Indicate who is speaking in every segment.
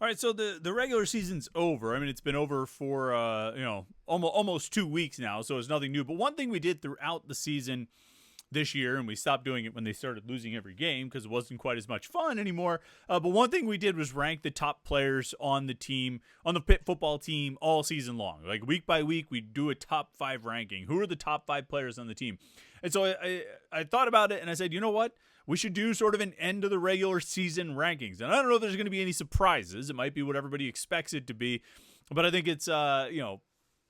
Speaker 1: All right, so the regular season's over. I mean, it's been over for almost 2 weeks now, so it's nothing new. But one thing we did throughout the season this year, and we stopped doing it when they started losing every game because it wasn't quite as much fun anymore. But one thing we did was rank the top players on the team, on the Pitt football team, all season long. Like week by week, we do a top 5 ranking. Who are the top 5 players on the team? And so I thought about it, and I said, you know what? We should do sort of an end of the regular season rankings. And I don't know if there's going to be any surprises. It might be what everybody expects it to be. But I think it's, an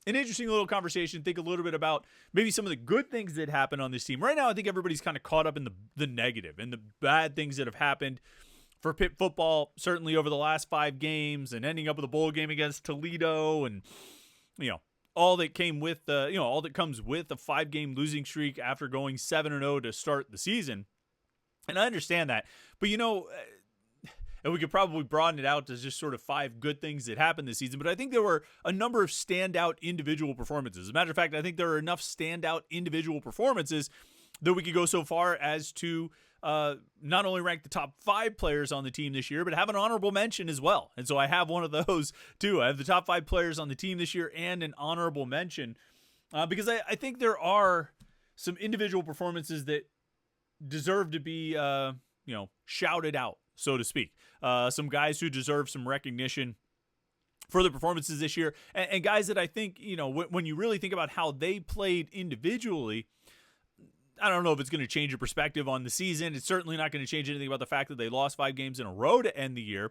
Speaker 1: interesting little conversation. Think a little bit about maybe some of the good things that happen on this team. Right now, I think everybody's kind of caught up in the negative and the bad things that have happened for Pitt football, certainly over the last 5 games and ending up with a bowl game against Toledo and, all that came with all that comes with a 5-game losing streak after going 7-0 to start the season. And I understand that. But, and we could probably broaden it out to just sort of 5 good things that happened this season. But I think there were a number of standout individual performances. As a matter of fact, I think there are enough standout individual performances that we could go so far as to not only rank the top 5 players on the team this year, but have an honorable mention as well. And so I have one of those too. I have the top 5 players on the team this year and an honorable mention because I think there are some individual performances that deserve to be, shouted out, so to speak. Some guys who deserve some recognition for the performances this year, and guys that I think, when you really think about how they played individually, I don't know if it's going to change your perspective on the season. It's certainly not going to change anything about the fact that they lost 5 games in a row to end the year.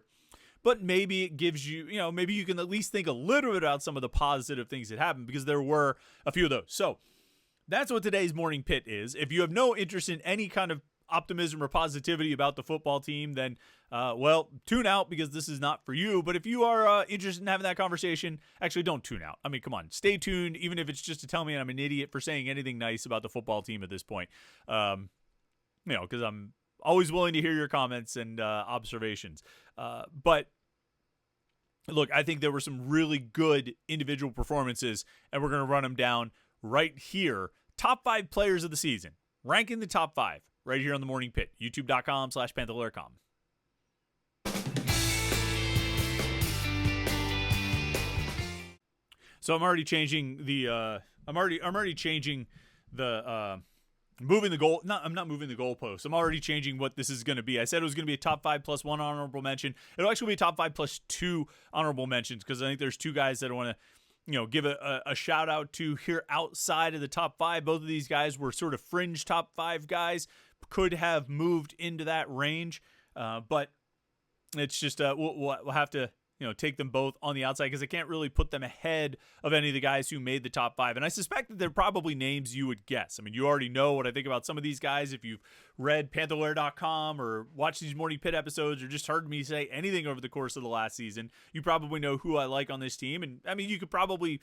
Speaker 1: But maybe it gives you, maybe you can at least think a little bit about some of the positive things that happened because there were a few of those. So that's what today's Morning Pitt is. If you have no interest in any kind of optimism or positivity about the football team, then, tune out because this is not for you. But if you are interested in having that conversation, actually don't tune out. I mean, come on, stay tuned, even if it's just to tell me I'm an idiot for saying anything nice about the football team at this point. Because I'm always willing to hear your comments and observations. But look, I think there were some really good individual performances, and we're going to run them down right here. Top 5 players of the season, ranking the top 5 right here on the Morning Pitt, youtube.com/Panther-Lair.com. So I'm already changing the moving the goal. I'm not moving the goalpost. I'm already changing what this is going to be. I said it was going to be a top 5 plus 1 honorable mention. It'll actually be a top 5 plus 2 honorable mentions because I think there's 2 guys that I want to give a shout out to here outside of the top 5. Both of these guys were sort of fringe top 5 guys, could have moved into that range, but it's just we'll have to take them both on the outside because I can't really put them ahead of any of the guys who made the top 5. And I suspect that they're probably names you would guess. I mean, you already know what I think about some of these guys. If you've read Panther-Lair.com or watched these Morning Pitt episodes or just heard me say anything over the course of the last season, you probably know who I like on this team. And I mean, you could probably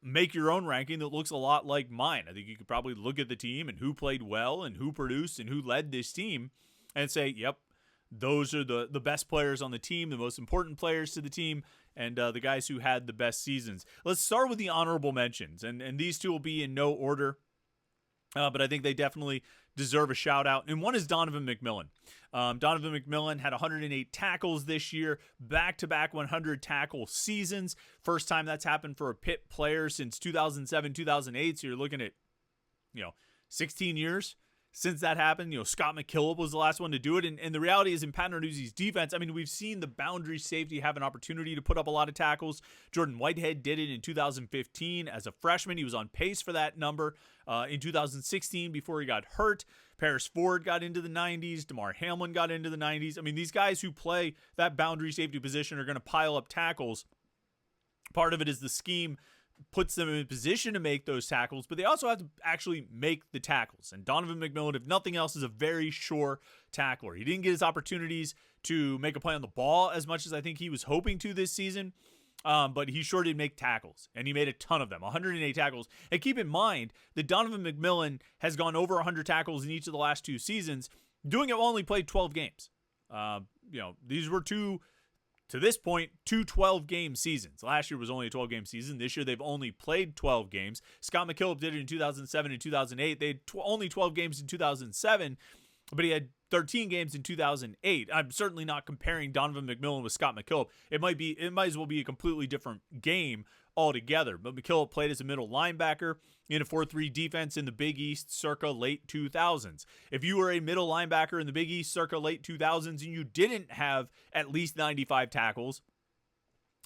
Speaker 1: make your own ranking that looks a lot like mine. I think you could probably look at the team and who played well and who produced and who led this team and say, yep, those are the best players on the team, the most important players to the team, and the guys who had the best seasons. Let's start with the honorable mentions, and these 2 will be in no order, but I think they definitely deserve a shout-out. And one is Donovan McMillan. Donovan McMillan had 108 tackles this year, back-to-back 100-tackle seasons. First time that's happened for a Pitt player since 2007, 2008, so you're looking at 16 years since that happened. Scott McKillop was the last one to do it. And the reality is in Pat Narduzzi's defense, I mean, we've seen the boundary safety have an opportunity to put up a lot of tackles. Jordan Whitehead did it in 2015 as a freshman. He was on pace for that number in 2016 before he got hurt. Paris Ford got into the 90s. DeMar Hamlin got into the 90s. I mean, these guys who play that boundary safety position are going to pile up tackles. Part of it is the scheme puts them in a position to make those tackles, but they also have to actually make the tackles. And Donovan McMillan, if nothing else, is a very sure tackler. He didn't get his opportunities to make a play on the ball as much as I think he was hoping to this season, but he sure did make tackles, and he made a ton of them, 108 tackles. And keep in mind that Donovan McMillan has gone over 100 tackles in each of the last 2 seasons, doing it while only played 12 games. These were to this point, 2 12-game seasons. Last year was only a 12-game season. This year they've only played 12 games. Scott McKillop did it in 2007 and 2008. They had only 12 games in 2007. but he had 13 games in 2008. I'm certainly not comparing Donovan McMillan with Scott McKillop. It might as well be a completely different game altogether. But McKillop played as a middle linebacker in a 4-3 defense in the Big East circa late 2000s. If you were a middle linebacker in the Big East circa late 2000s and you didn't have at least 95 tackles,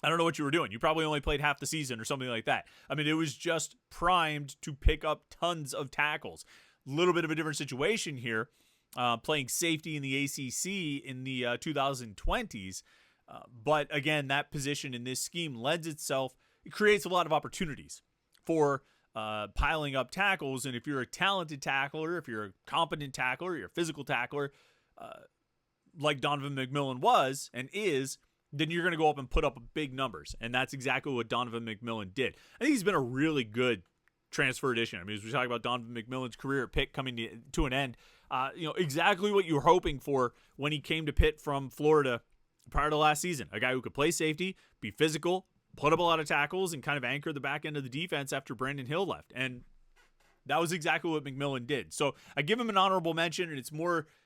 Speaker 1: I don't know what you were doing. You probably only played half the season or something like that. I mean, it was just primed to pick up tons of tackles. A little bit of a different situation here, playing safety in the ACC in the 2020s. But again, that position in this scheme lends itself, it creates a lot of opportunities for piling up tackles. And if you're a talented tackler, if you're a competent tackler, you're a physical tackler, like Donovan McMillan was and is, then you're going to go up and put up big numbers. And that's exactly what Donovan McMillan did. I think he's been a really good transfer addition. I mean, as we talk about Donovan McMillan's career at Pitt coming to an end, exactly what you were hoping for when he came to Pitt from Florida prior to last season. A guy who could play safety, be physical, put up a lot of tackles, and kind of anchor the back end of the defense after Brandon Hill left. And that was exactly what McMillan did. So I give him an honorable mention, and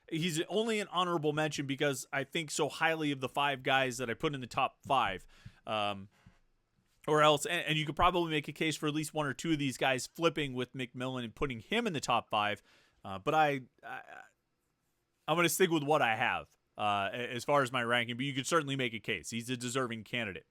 Speaker 1: he's only an honorable mention because I think so highly of the 5 guys that I put in the top 5. Or else, and you could probably make a case for at least 1 or 2 of these guys flipping with McMillan and putting him in the top 5. But I'm going to stick with what I have as far as my ranking, but you could certainly make a case. He's a deserving candidate.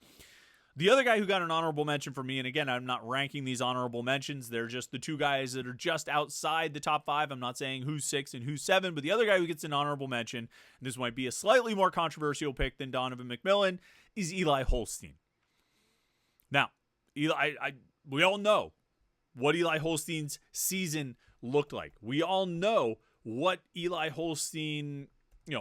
Speaker 1: The other guy who got an honorable mention for me, and again, I'm not ranking these honorable mentions. They're just the 2 guys that are just outside the top 5. I'm not saying who's 6 and who's 7, but the other guy who gets an honorable mention, and this might be a slightly more controversial pick than Donovan McMillan, is Eli Holstein. Now, we all know what Eli Holstein's season looked like. We all know what Eli Holstein,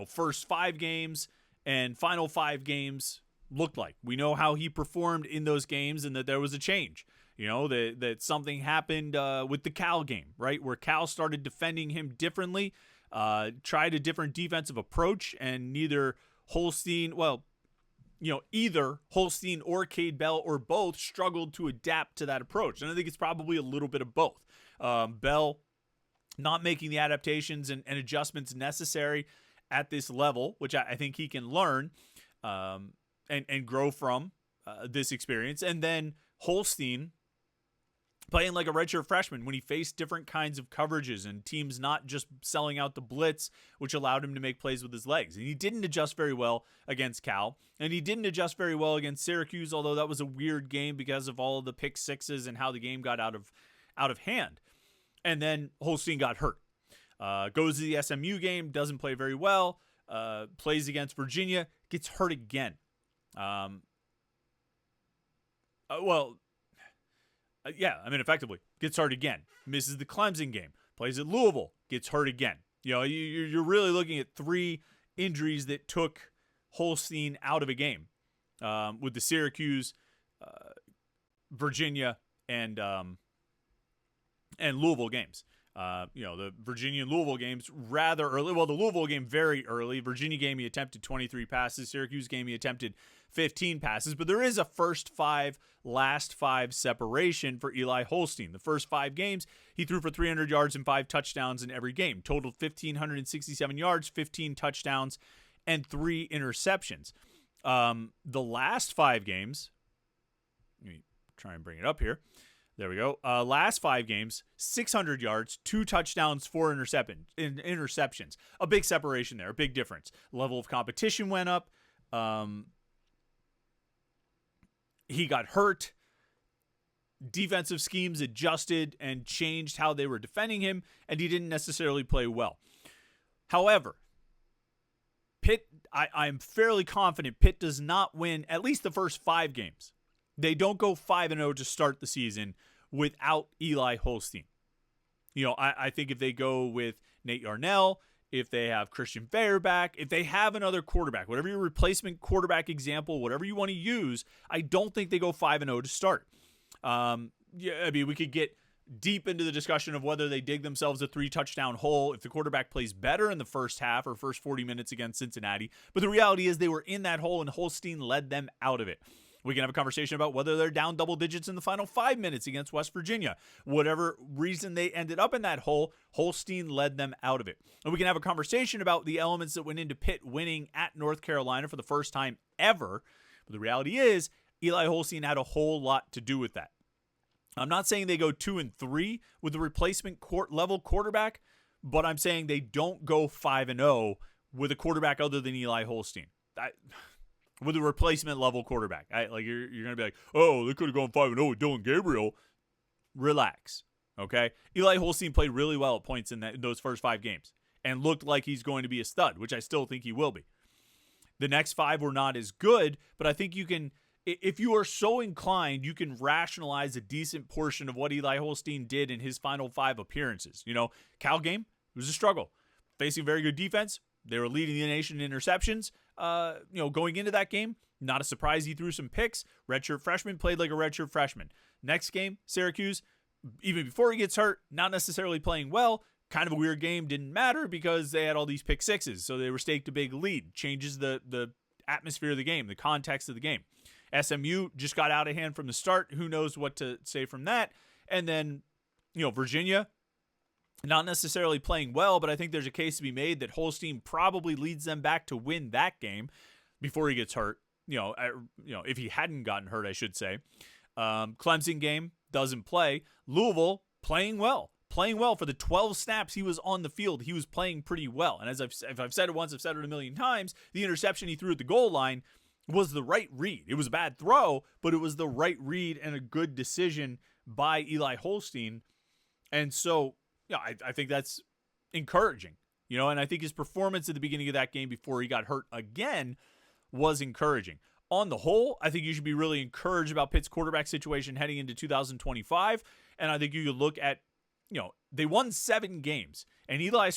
Speaker 1: first 5 games and final 5 games looked like. We know how he performed in those games and that there was a change. That something happened with the Cal game, right? Where Cal started defending him differently, tried a different defensive approach, and either Holstein or Cade Bell or both struggled to adapt to that approach. And I think it's probably a little bit of both. Bell not making the adaptations and adjustments necessary at this level, which I think he can learn and grow from this experience. And then Holstein playing like a redshirt freshman when he faced different kinds of coverages and teams not just selling out the blitz, which allowed him to make plays with his legs. And he didn't adjust very well against Cal, and he didn't adjust very well against Syracuse, although that was a weird game because of all of the pick sixes and how the game got out of hand. And then Holstein got hurt. Goes to the SMU game, doesn't play very well, plays against Virginia, gets hurt again. Effectively gets hurt again. Misses the Clemson game. Plays at Louisville. Gets hurt again. You're really looking at 3 injuries that took Holstein out of a game, with the Syracuse, Virginia, and Louisville games. The Virginia and Louisville games rather early. Well, the Louisville game very early. Virginia game he attempted 23 passes. Syracuse game he attempted 15 passes. But there is a first 5, last 5 separation for Eli Holstein. The first 5 games he threw for 300 yards and 5 touchdowns in every game. Totaled 1,567 yards, 15 touchdowns, and 3 interceptions. The last 5 games, let me try and bring it up here. There we go. Last 5 games, 600 yards, 2 touchdowns, 4 interceptions. A big separation there, a big difference. Level of competition went up. He got hurt. Defensive schemes adjusted and changed how they were defending him, and he didn't necessarily play well. However, Pitt, I'm fairly confident Pitt does not win at least the first 5 games. They don't go 5-0 to start the season without Eli Holstein. I think if they go with Nate Yarnell, if they have Christian Fair back, if they have another quarterback, whatever your replacement quarterback example, whatever you want to use, I don't think they go 5-0 to start. We could get deep into the discussion of whether they dig themselves a 3-touchdown hole if the quarterback plays better in the first half or first 40 minutes against Cincinnati. But the reality is they were in that hole and Holstein led them out of it. We can have a conversation about whether they're down double digits in the final 5 minutes against West Virginia. Whatever reason they ended up in that hole, Holstein led them out of it. And we can have a conversation about the elements that went into Pitt winning at North Carolina for the first time ever. But the reality is, Eli Holstein had a whole lot to do with that. I'm not saying they go 2-3 with the replacement level quarterback, but I'm saying they don't go 5-0 with a quarterback other than Eli Holstein. With a replacement level quarterback. You're going to be like, oh, they could have gone 5-0 with Dylan Gabriel. Relax, okay? Eli Holstein played really well at points in those first 5 games and looked like he's going to be a stud, which I still think he will be. The next 5 were not as good, but I think you can, if you are so inclined, you can rationalize a decent portion of what Eli Holstein did in his final 5 appearances. Cal game, it was a struggle. Facing very good defense. They were leading the nation in interceptions. Going into that game, not a surprise he threw some picks. Redshirt freshman played like a redshirt freshman. Next game, Syracuse, even before he gets hurt, not necessarily playing well. Kind of a weird game, didn't matter because they had all these pick sixes, so they were staked a big lead. Changes the atmosphere of the game, the context of the game. SMU just got out of hand from the start. Who knows what to say from that? And then, Virginia, not necessarily playing well, but I think there's a case to be made that Holstein probably leads them back to win that game before he gets hurt. If he hadn't gotten hurt, I should say. Clemson game, doesn't play. Louisville, playing well for the 12 snaps he was on the field. He was playing pretty well. And if I've said it once, I've said it a million times, the interception he threw at the goal line was the right read. It was a bad throw, but it was the right read and a good decision by Eli Holstein. And so, I think that's encouraging, and I think his performance at the beginning of that game before he got hurt again was encouraging. On the whole, I think you should be really encouraged about Pitt's quarterback situation heading into 2025. And I think you could look at, they won 7 games, and Eli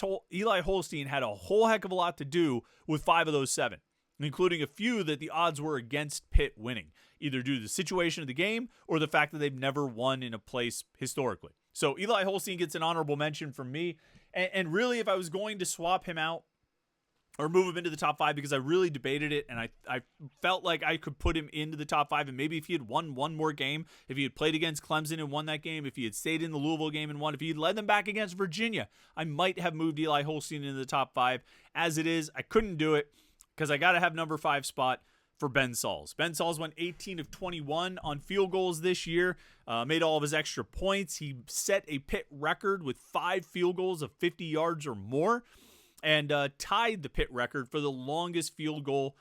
Speaker 1: Holstein had a whole heck of a lot to do with 5 of those 7, including a few that the odds were against Pitt winning, either due to the situation of the game or the fact that they've never won in a place historically. So Eli Holstein gets an honorable mention from me. And really, if I was going to swap him out or move him into the top 5, because I really debated it, and I felt like I could put him into the top 5, and maybe if he had won one more game, if he had played against Clemson and won that game, if he had stayed in the Louisville game and won, if he had led them back against Virginia, I might have moved Eli Holstein into the top 5. As it is, I couldn't do it because I got to have number 5 spot for Ben Sauls. Ben Sauls went 18 of 21 on field goals this year, made all of his extra points. He set a Pitt record with 5 field goals of 50 yards or more, and tied the Pitt record for the longest field goal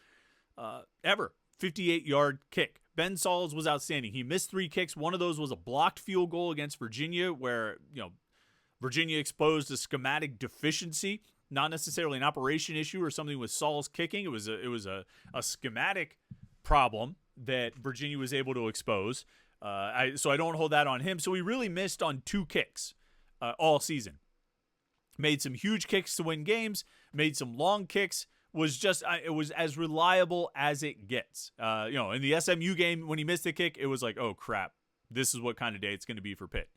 Speaker 1: ever, 58-yard kick. Ben Sauls was outstanding. He missed 3 kicks. One of those was a blocked field goal against Virginia where, Virginia exposed a schematic deficiency, not necessarily an operation issue or something with Sauls kicking. It was a schematic problem that Virginia was able to expose. So I don't hold that on him. So he really missed on 2 kicks all season. Made some huge kicks to win games, made some long kicks, it was as reliable as it gets. In the SMU game, when he missed a kick, it was like, oh crap, this is what kind of day it's going to be for Pitt.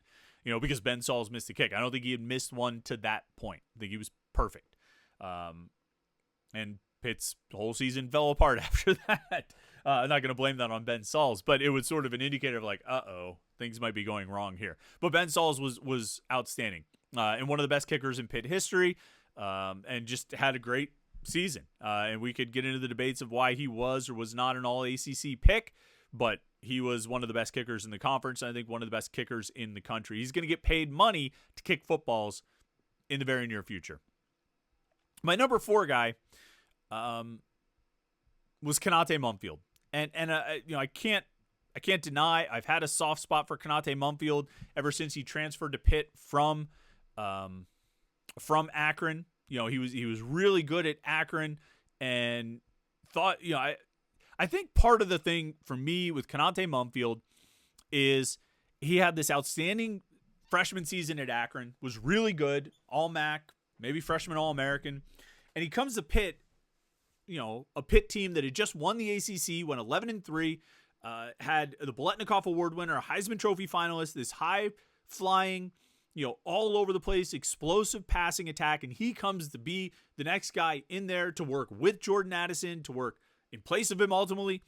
Speaker 1: Because Ben Sauls missed a kick. I don't think he had missed one to that point. I think he was perfect. And Pitt's whole season fell apart after that. I'm not going to blame that on Ben Sauls, but it was sort of an indicator of like, things might be going wrong here. But Ben Sauls was outstanding. And one of the best kickers in Pitt history, and just had a great season. And we could get into the debates of why he was or was not an all-ACC pick, but he was one of the best kickers in the conference, and I think one of the best kickers in the country. He's going to get paid money to kick footballs in the very near future. My number 4 guy was Konata Mumpfield. And I can't deny I've had a soft spot for Konata Mumpfield ever since he transferred to Pitt from Akron. He was really good at Akron, and thought, I think part of the thing for me with Konata Mumpfield is he had this outstanding freshman season at Akron, was really good, all MAC, maybe freshman All-American, and he comes to Pitt, a Pitt team that had just won the ACC, went 11-3, had the Biletnikoff Award winner, a Heisman Trophy finalist, this high-flying, all over the place, explosive passing attack, and he comes to be the next guy in there to work with Jordan Addison, to work in place of him ultimately.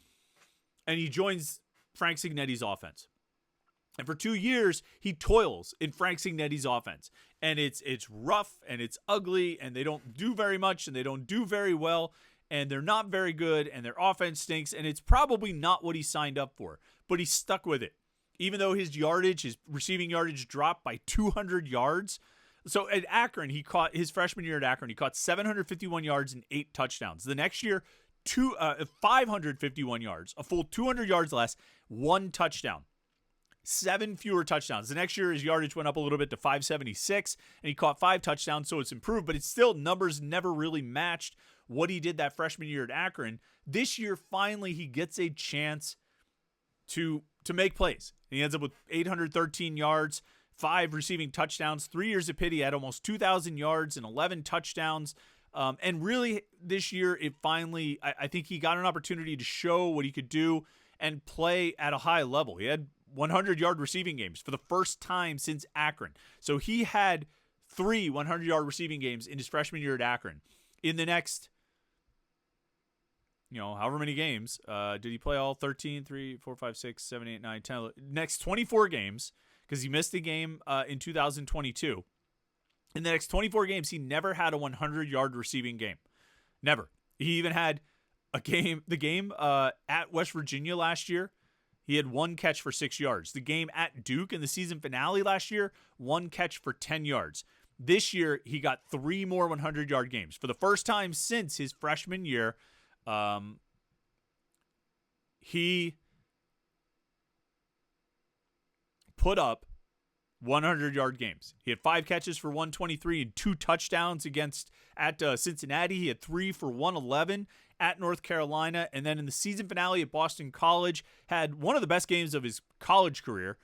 Speaker 1: and he joins Frank Cignetti's offense. And for 2 years, he toils in Frank Cignetti's offense. And it's rough and it's ugly and they don't do very much and they don't do very well and they're not very good and their offense stinks and it's probably not what he signed up for. But he's stuck with it. Even though his receiving yardage dropped by 200 yards. So at Akron, his freshman year at Akron, he caught 751 yards and 8 touchdowns. The next year, 551 yards, a full 200 yards less, 1 touchdown. 7 fewer touchdowns. The next year, his yardage went up a little bit to 576, and he caught 5 touchdowns, so it's improved, but it's still, numbers never really matched what he did that freshman year at Akron. This year, finally, he gets a chance to make plays. And he ends up with 813 yards, 5 receiving touchdowns. 3 years at Pitt, he had almost 2,000 yards and 11 touchdowns. And really, this year, I think he got an opportunity to show what he could do and play at a high level. He had 100-yard receiving games for the first time since Akron. So he had 3 100-yard receiving games in his freshman year at Akron. In the next, however many games, did he play all 13, 3, 4, 5, 6, 7, 8, 9, 10, 11, next 24 games, because he missed a game in 2022. In the next 24 games, he never had a 100-yard receiving game. Never. He even had the game at West Virginia last year. He had 1 catch for 6 yards. The game at Duke in the season finale last year, 1 catch for 10 yards. This year, he got 3 more 100-yard games. For the first time since his freshman year, he put up 100-yard games. He had 5 catches for 123 and 2 touchdowns at Cincinnati. He had 3 for 111 at North Carolina. And then in the season finale at Boston College, had one of the best games of his college career,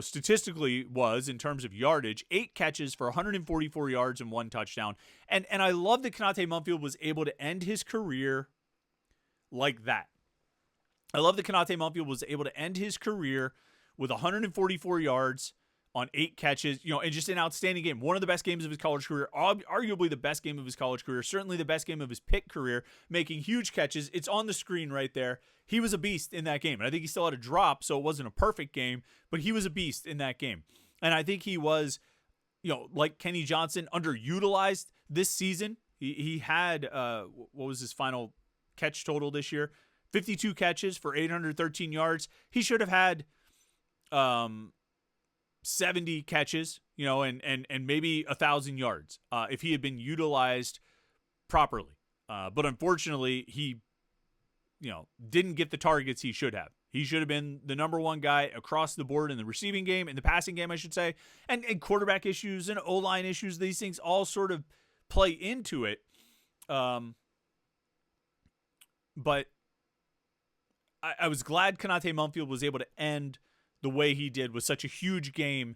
Speaker 1: statistically was in terms of yardage, 8 catches for 144 yards and 1 touchdown. And I love that Konata Mumpfield was able to end his career like that. I love that Konata Mumpfield was able to end his career with 144 yards on 8 catches, and just an outstanding game. One of the best games of his college career, arguably the best game of his college career, certainly the best game of his Pitt career, making huge catches. It's on the screen right there. He was a beast in that game. And I think he still had a drop, so it wasn't a perfect game, but he was a beast in that game. And I think he was, like Kenny Johnson, underutilized this season. He had, what was his final catch total this year? 52 catches for 813 yards. He should have had 70 catches, and maybe 1,000 yards if he had been utilized properly. But unfortunately, he, didn't get the targets he should have. He should have been the number 1 guy across the board in the receiving game, in the passing game, I should say, and quarterback issues and O-line issues. These things all sort of play into it. But I was glad Konata Mumpfield was able to end the way he did with such a huge game,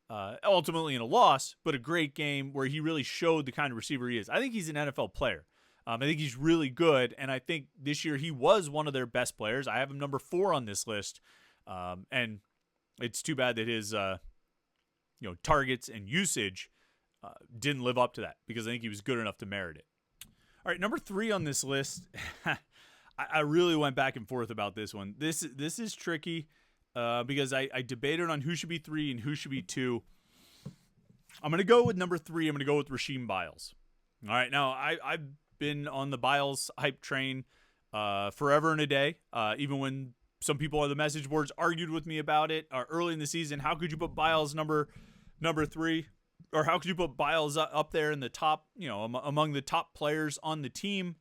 Speaker 1: ultimately in a loss, but a great game where he really showed the kind of receiver he is. I think he's an NFL player. I think he's really good, and I think this year he was one of their best players. I have him number 4 on this list, and it's too bad that his targets and usage didn't live up to that, because I think he was good enough to merit it. All right, number 3 on this list. I really went back and forth about this one. This is tricky. Because I debated on who should be 3 and who should be 2. I'm going to go with number 3. I'm going to go with Rasheem Biles. All right. Now, I've been on the Biles hype train forever and a day, even when some people on the message boards argued with me about it early in the season. How could you put Biles number 3? Or how could you put Biles up there in the top, among the top players on the team,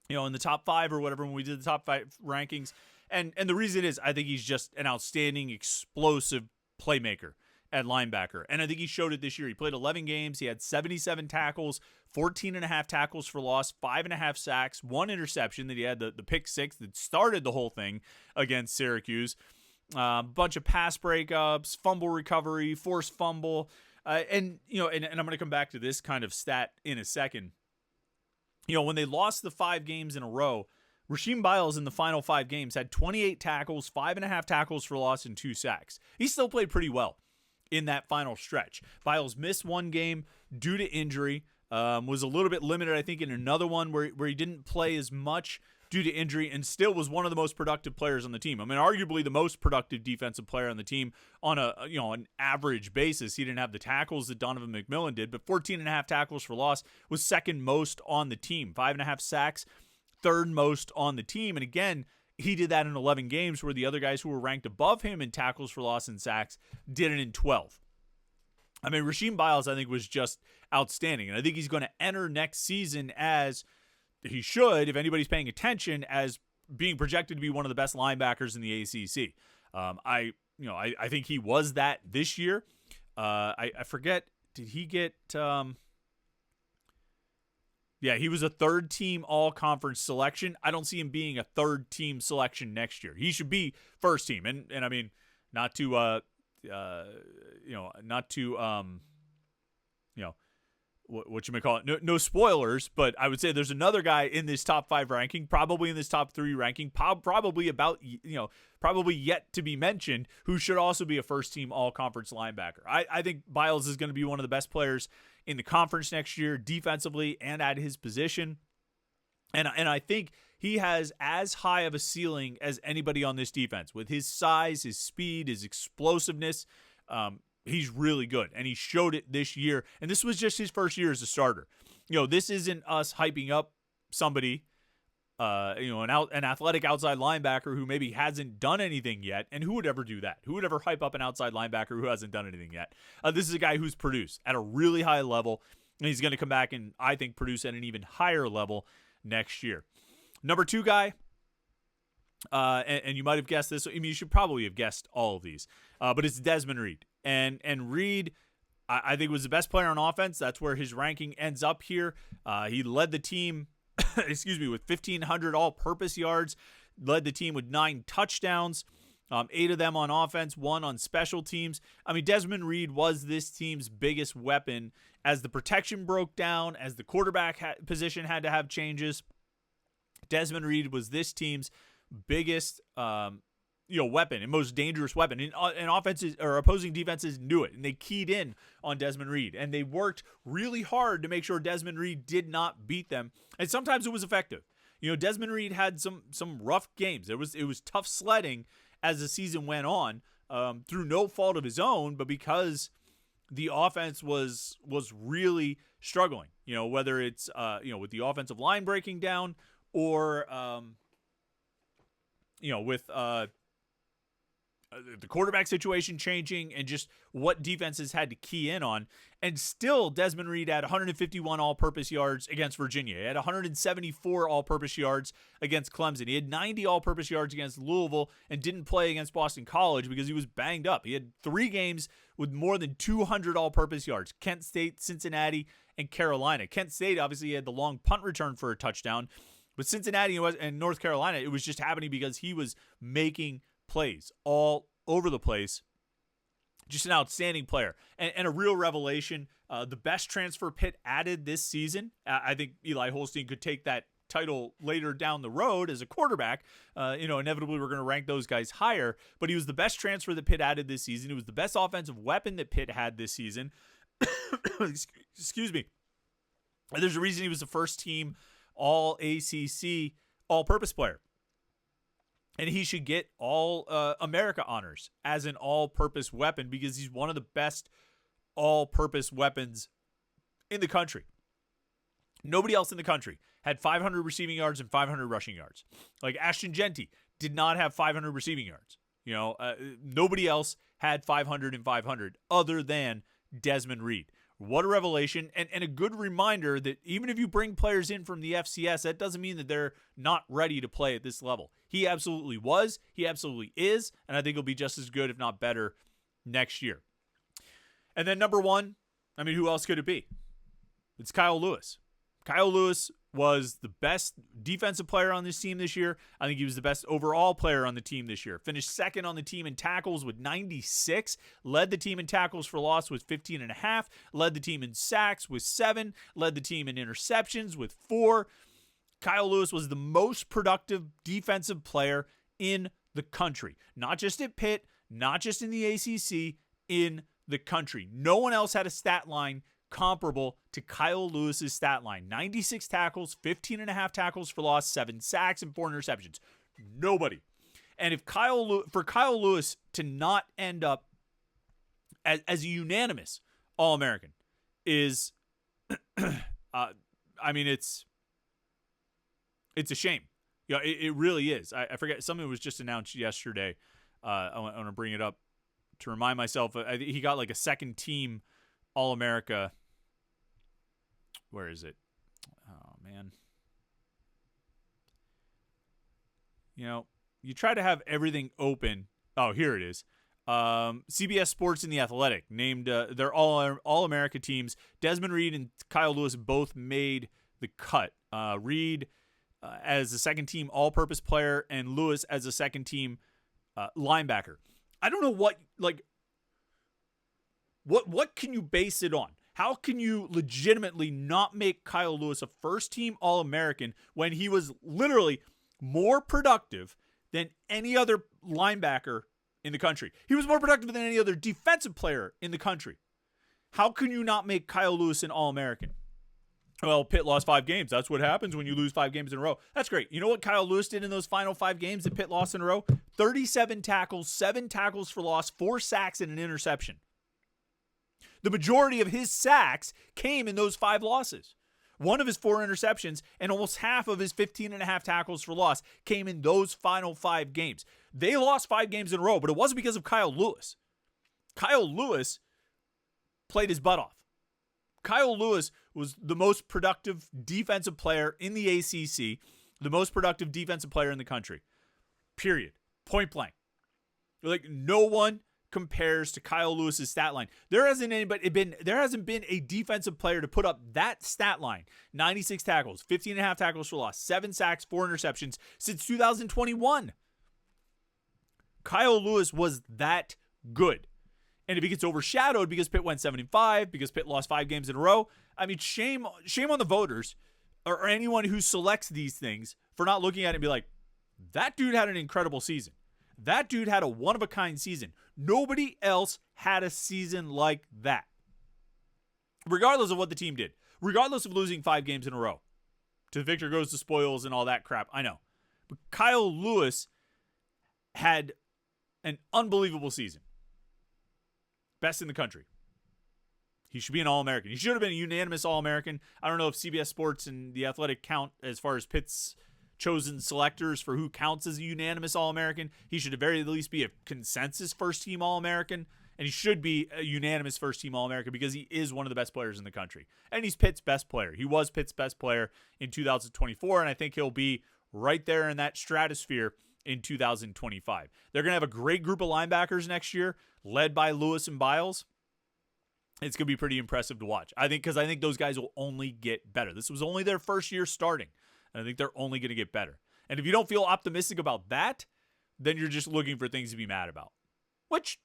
Speaker 1: in the top 5 or whatever when we did the top 5 rankings? And the reason is I think he's just an outstanding, explosive playmaker at linebacker. And I think he showed it this year. He played 11 games. He had 77 tackles, 14.5 tackles for loss, 5.5 sacks, 1 interception that he had, the pick 6 that started the whole thing against Syracuse. Bunch of pass breakups, fumble recovery, forced fumble. And I'm going to come back to this kind of stat in a second. When they lost the 5 games in a row, Rasheem Biles in the final 5 games had 28 tackles, 5.5 tackles for loss, and 2 sacks. He still played pretty well in that final stretch. Biles missed 1 game due to injury, was a little bit limited, I think, in another one where he didn't play as much due to injury and still was one of the most productive players on the team. I mean, arguably the most productive defensive player on the team on an average basis. He didn't have the tackles that Donovan McMillan did, but 14.5 tackles for loss was second most on the team. 5.5 sacks, third most on the team. And again, he did that in 11 games where the other guys who were ranked above him in tackles for loss and sacks did it in 12. I mean, Rasheem Biles, I think, was just outstanding. And I think he's going to enter next season as he should, if anybody's paying attention, as being projected to be one of the best linebackers in the ACC. I think he was that this year. I forget, did he get he was a third-team all-conference selection. I don't see him being a third-team selection next year. He should be first-team. And I mean, not to what you may call it, no spoilers, but I would say there's another guy in this top 5 ranking, probably in this top 3 ranking, probably yet to be mentioned, who should also be a first-team all-conference linebacker. I think Biles is going to be one of the best players in the conference next year, defensively and at his position. And I think he has as high of a ceiling as anybody on this defense. With his size, his speed, his explosiveness, he's really good, and he showed it this year. And this was just his first year as a starter. This isn't us hyping up somebody, an athletic outside linebacker who maybe hasn't done anything yet. And who would ever do that? Who would ever hype up an outside linebacker who hasn't done anything yet? This is a guy who's produced at a really high level, and he's going to come back and, I think, produce at an even higher level next year. Number 2 guy, and you might have guessed this. I mean, you should probably have guessed all of these, but it's Desmond Reid. And Reid, I think, was the best player on offense. That's where his ranking ends up here. He led the team, with 1,500 all-purpose yards, led the team with 9 touchdowns, 8 of them on offense, 1 on special teams. I mean, Desmond Reid was this team's biggest weapon as the protection broke down, as the quarterback position had to have changes. Desmond Reid was this team's biggest weapon and most dangerous weapon. And offenses or opposing defenses knew it, and they keyed in on Desmond Reid, and they worked really hard to make sure Desmond Reid did not beat them. And sometimes it was effective. Desmond Reid had some rough games. It was tough sledding as the season went on, through no fault of his own, but because the offense was really struggling. Whether it's with the offensive line breaking down, or with the quarterback situation changing, and just what defenses had to key in on. And still, Desmond Reid had 151 all-purpose yards against Virginia. He had 174 all-purpose yards against Clemson. He had 90 all-purpose yards against Louisville and didn't play against Boston College because he was banged up. He had 3 games with more than 200 all-purpose yards: Kent State, Cincinnati, and Carolina. Kent State obviously had the long punt return for a touchdown, but Cincinnati and North Carolina, it was just happening because he was making plays all over the place. Just an outstanding player and a real revelation. The best transfer Pitt added this season. I think Eli Holstein could take that title later down the road as a quarterback. Inevitably we're going to rank those guys higher, but he was the best transfer that Pitt added this season. He was the best offensive weapon that Pitt had this season. Excuse me. And there's a reason he was the first team all ACC all-purpose player. And he should get all America honors as an all-purpose weapon because he's one of the best all-purpose weapons in the country. Nobody else in the country had 500 receiving yards and 500 rushing yards. Like Ashton Genty did not have 500 receiving yards. Nobody else had 500 and 500 other than Desmond Reid. What a revelation, and a good reminder that even if you bring players in from the FCS, that doesn't mean that they're not ready to play at this level. He absolutely was. He absolutely is, and I think he'll be just as good, if not better, next year. And then number 1, I mean, who else could it be? It's Kyle Lewis. Kyle Lewis was the best defensive player on this team this year. I think he was the best overall player on the team this year. Finished second on the team in tackles with 96. Led the team in tackles for loss with 15.5. Led the team in sacks with 7. Led the team in interceptions with 4. Kyle Lewis was the most productive defensive player in the country. Not just at Pitt, not just in the ACC, in the country. No one else had a stat line comparable to Kyle Lewis's stat line. 96 tackles, 15.5 tackles for loss, 7 sacks, and 4 interceptions. Nobody. And if for Kyle Lewis to not end up as a unanimous All-American is, I mean, it's a shame. Yeah, it really is. I forget, something was just announced yesterday. I want to bring it up to remind myself. He got like a second team All-America. Where is it? Oh, man. You know, you try to have everything open. Oh, here it is. CBS Sports and The Athletic named their All-America teams. Desmond Reid and Kyle Lewis both made the cut. Reid as a second-team all-purpose player and Lewis as a second-team linebacker. I don't know what can you base it on? How can you legitimately not make Kyle Lewis a first-team All-American when he was literally more productive than any other linebacker in the country? He was more productive than any other defensive player in the country. How can you not make Kyle Lewis an All-American? Well, Pitt lost 5 games. That's what happens when you lose 5 games in a row. That's great. You know what Kyle Lewis did in those final 5 games that Pitt lost in a row? 37 tackles, 7 tackles for loss, 4 sacks, and an interception. The majority of his sacks came in those 5 losses. One of his 4 interceptions and almost half of his 15.5 tackles for loss came in those final 5 games. They lost 5 games in a row, but it wasn't because of Kyle Lewis. Kyle Lewis played his butt off. Kyle Lewis was the most productive defensive player in the ACC, the most productive defensive player in the country. Period. Point blank. Like, no one compares to Kyle Lewis's stat line. There hasn't been a defensive player to put up that stat line. 96 tackles, 15.5 tackles for loss, 7 sacks, 4 interceptions since 2021. Kyle Lewis was that good. And if he gets overshadowed because Pitt went 7-5, because Pitt lost 5 games in a row, I mean, shame on the voters or anyone who selects these things for not looking at it and be like, that dude had an incredible season. That dude had a one-of-a-kind season. Nobody else had a season like that. Regardless of what the team did. Regardless of losing 5 games in a row. To the victor goes the spoils and all that crap. I know. But Kyle Lewis had an unbelievable season. Best in the country. He should be an All-American. He should have been a unanimous All-American. I don't know if CBS Sports and The Athletic count as far as Pitt's chosen selectors for who counts as a unanimous All-American. He should at very least be a consensus first-team All-American, and he should be a unanimous first-team All-American because he is one of the best players in the country. And he's Pitt's best player. He was Pitt's best player in 2024, and I think he'll be right there in that stratosphere in 2025. They're going to have a great group of linebackers next year, led by Lewis and Biles. It's going to be pretty impressive to watch. I think those guys will only get better. This was only their first year starting. And I think they're only going to get better. And if you don't feel optimistic about that, then you're just looking for things to be mad about, which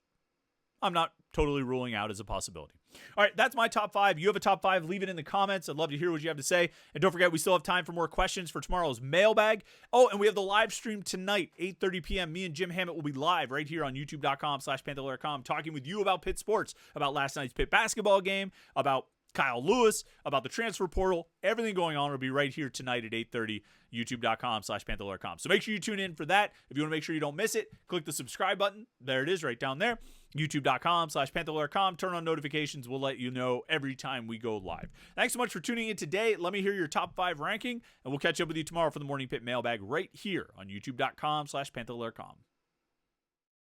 Speaker 1: I'm not totally ruling out as a possibility. All right, that's my top 5. You have a top 5, leave it in the comments. I'd love to hear what you have to say. And don't forget, we still have time for more questions for tomorrow's mailbag. Oh, and we have the live stream tonight, 8:30 p.m. Me and Jim Hammett will be live right here on youtube.com/Panther-Lair.com talking with you about Pitt sports, about last night's Pitt basketball game, about Kyle Lewis, about the transfer portal. Everything going on will be right here tonight at 8:30, youtube.com/Panther-Lair.com. So make sure you tune in for that. If you want to make sure you don't miss it, click the subscribe button. There it is right down there. youtube.com/Panther-Lair.com. Turn on notifications. We'll let you know every time we go live. Thanks so much for tuning in today. Let me hear your top 5 ranking, and we'll catch up with you tomorrow for the Morning Pitt mailbag right here on youtube.com/Panther-Lair.com.